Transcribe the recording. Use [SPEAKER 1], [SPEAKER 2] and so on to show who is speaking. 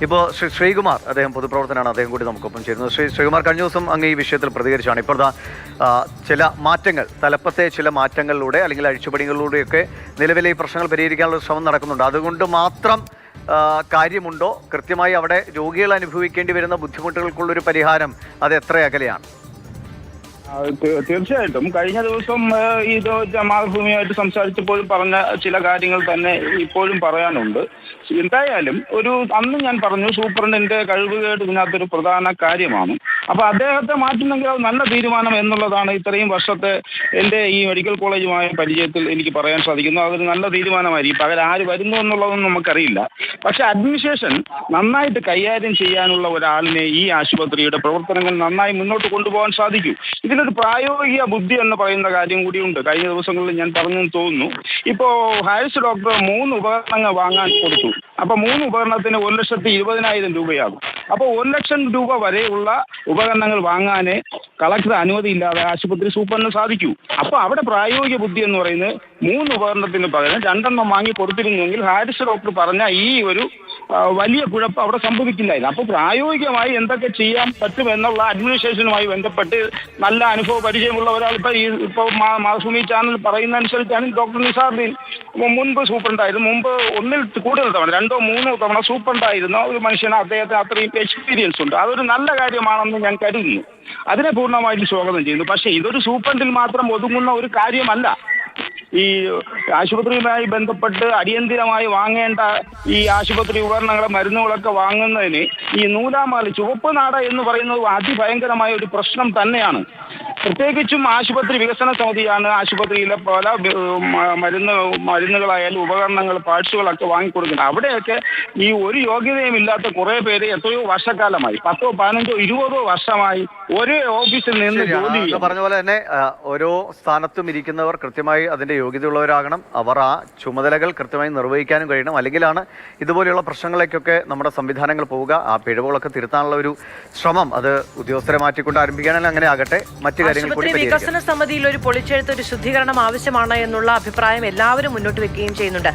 [SPEAKER 1] ഇപ്പോൾ ശ്രീകുമാർ, അദ്ദേഹം പൊതുപ്രവർത്തനമാണ്, അദ്ദേഹം കൂടി നമുക്കൊപ്പം ചേരുന്നത്. ശ്രീകുമാർ, കഴിഞ്ഞ ദിവസം അങ്ങ് ഈ വിഷയത്തിൽ പ്രതികരിച്ചാണ്. ഇപ്പോഴത്തെ ചില മാറ്റങ്ങൾ, തലപ്പത്തെ ചില മാറ്റങ്ങളിലൂടെ അല്ലെങ്കിൽ അഴിച്ചുപണികളിലൂടെയൊക്കെ നിലവിലെ ഈ പ്രശ്നങ്ങൾ പരിഹരിക്കാനുള്ള ശ്രമം നടക്കുന്നുണ്ട്. അതുകൊണ്ട് മാത്രം കാര്യമുണ്ടോ? കൃത്യമായി അവിടെ രോഗികൾ അനുഭവിക്കേണ്ടി വരുന്ന ബുദ്ധിമുട്ടുകൾക്കുള്ളൊരു പരിഹാരം അത് എത്ര അകലെയാണ്?
[SPEAKER 2] തീർച്ചയായിട്ടും കഴിഞ്ഞ ദിവസം ഇത് മാതൃഭൂമിയായിട്ട് സംസാരിച്ചപ്പോഴും പറഞ്ഞ ചില കാര്യങ്ങൾ തന്നെ ഇപ്പോഴും പറയാനുണ്ട്. എന്തായാലും അന്ന് ഞാൻ പറഞ്ഞു സൂപ്രണ്ടിന്റെ കഴിവുകേട് ഇതിനകത്തൊരു പ്രധാന കാര്യമാണ്. അപ്പൊ അദ്ദേഹത്തെ മാറ്റുന്നെങ്കിൽ അത് നല്ല തീരുമാനം എന്നുള്ളതാണ് ഇത്രയും വർഷത്തെ എൻ്റെ ഈ മെഡിക്കൽ കോളേജുമായ പരിചയത്തിൽ എനിക്ക് പറയാൻ സാധിക്കുന്നു. അതൊരു നല്ല തീരുമാനമായിരിക്കും. പകരം ആര് വരുന്നു എന്നുള്ളതൊന്നും നമുക്കറിയില്ല. പക്ഷെ അഡ്മിനിസ്ട്രേഷൻ നന്നായിട്ട് കൈകാര്യം ചെയ്യാനുള്ള ഒരാളിനെ ഈ ആശുപത്രിയുടെ പ്രവർത്തനങ്ങൾ നന്നായി മുന്നോട്ട് കൊണ്ടുപോകാൻ സാധിക്കും. ഇതിനൊരു പ്രായോഗിക ബുദ്ധി എന്ന് പറയുന്ന കാര്യം കൂടിയുണ്ട്. കഴിഞ്ഞ ദിവസങ്ങളിൽ ഞാൻ പറഞ്ഞെന്ന് തോന്നുന്നു. ഇപ്പോ ഹാരിസ് ഡോക്ടർ 3 ഉപകരണങ്ങൾ വാങ്ങാൻ കൊടുത്തു. അപ്പൊ 3 ഉപകരണത്തിന് 1,20,000 രൂപയാകും. അപ്പോൾ 1 ലക്ഷം രൂപ വരെയുള്ള ഉപകരണങ്ങൾ വാങ്ങാനേ കളക്ടർ അനുമതിയില്ലാതെ ആശുപത്രി സൂപ്രണ്ടിന് സാധിക്കൂ. അപ്പൊ അവിടെ പ്രായോഗിക ബുദ്ധി എന്ന് പറയുന്നത് 3 ഉപകരണത്തിന് പകരം 2 വാങ്ങി കൊടുത്തിരുന്നെങ്കിൽ ഹാരിസ് ഡോക്ടർ പറഞ്ഞ ഈ ഒരു വലിയ കുഴപ്പം അവിടെ സംഭവിക്കില്ലായിരുന്നു. അപ്പോൾ പ്രായോഗികമായി എന്തൊക്കെ ചെയ്യാൻ പറ്റും എന്നുള്ള അഡ്മിനിസ്ട്രേഷനുമായി ബന്ധപ്പെട്ട് നല്ല അനുഭവ പരിചയമുള്ള ഒരാൾ ഇപ്പോൾ മാതൃഭൂമി ചാനൽ പറയുന്ന അനുസരിച്ചാണ് ഡോക്ടർ നിസാറുദ്ദീൻ മുൻപ് സൂപ്രണ്ടായിരുന്നു. മുമ്പ് 1 കൂടുതൽ തവണ 2 3 തവണ സൂപ്രണ്ടായിരുന്ന ഒരു മനുഷ്യന് അദ്ദേഹത്തിന് അത്രയും എക്സ്പീരിയൻസ് ഉണ്ട്. അതൊരു നല്ല കാര്യമാണെന്ന് ഞാൻ കരുതുന്നു. അതിനെ പൂർണ്ണമായിട്ട് സ്വാഗതം ചെയ്യുന്നു. പക്ഷേ ഇതൊരു സൂപ്രണ്ടിൽ മാത്രം ഒതുങ്ങുന്ന ഒരു കാര്യമല്ല. ഈ ആശുപത്രിയുമായി ബന്ധപ്പെട്ട് അടിയന്തിരമായി വാങ്ങേണ്ട ഈ ആശുപത്രി ഉപകരണങ്ങളും മരുന്നുകളൊക്കെ വാങ്ങുന്നതിന് ഈ നൂലാമാല ചുവപ്പ് നാട എന്ന് പറയുന്നത് അതിഭയങ്കരമായ ഒരു പ്രശ്നം തന്നെയാണ്. പ്രത്യേകിച്ചും ആശുപത്രി വികസന സമിതിയാണ് ആശുപത്രിയിലെ പല മരുന്നുകളായാലും ഉപകരണങ്ങൾ പാർട്സുകളൊക്കെ വാങ്ങിക്കൊടുക്കുന്നത്. അവിടെയൊക്കെ ഈ ഒരു യോഗ്യതയും ഇല്ലാത്ത കുറെ പേര് എത്രയോ വർഷക്കാലമായി 10 15 20 വർഷമായി ഒരേ ഓഫീസിൽ നിന്ന് ജോലി
[SPEAKER 1] പറഞ്ഞ പോലെ തന്നെ ഓരോ സ്ഥാനത്തും ഇരിക്കുന്നവർ കൃത്യമായി അതിന്റെ യോഗ്യതയുള്ളവരാകണം. അവർ ആ ചുമതലകൾ കൃത്യമായി നിർവഹിക്കാനും കഴിയണം. അല്ലെങ്കിലാണ് ഇതുപോലെയുള്ള പ്രശ്നങ്ങളിലേക്കൊക്കെ നമ്മുടെ സംവിധാനങ്ങൾ പോവുക. ആ പിഴവുകളൊക്കെ തിരുത്താനുള്ള ഒരു ശ്രമം അത് ഉദ്യോഗസ്ഥരെ മാറ്റിക്കൊണ്ട് ആരംഭിക്കുകയാണെങ്കിൽ അങ്ങനെ ആകട്ടെ. മറ്റു
[SPEAKER 3] ആശുപത്രി വികസന സമിതിയിൽ ഒരു പൊളിച്ചെഴുത്ത്, ഒരു ശുദ്ധീകരണം ആവശ്യമാണ് എന്നുള്ള അഭിപ്രായം എല്ലാവരും മുന്നോട്ട് വെക്കുകയും ചെയ്യുന്നുണ്ട്.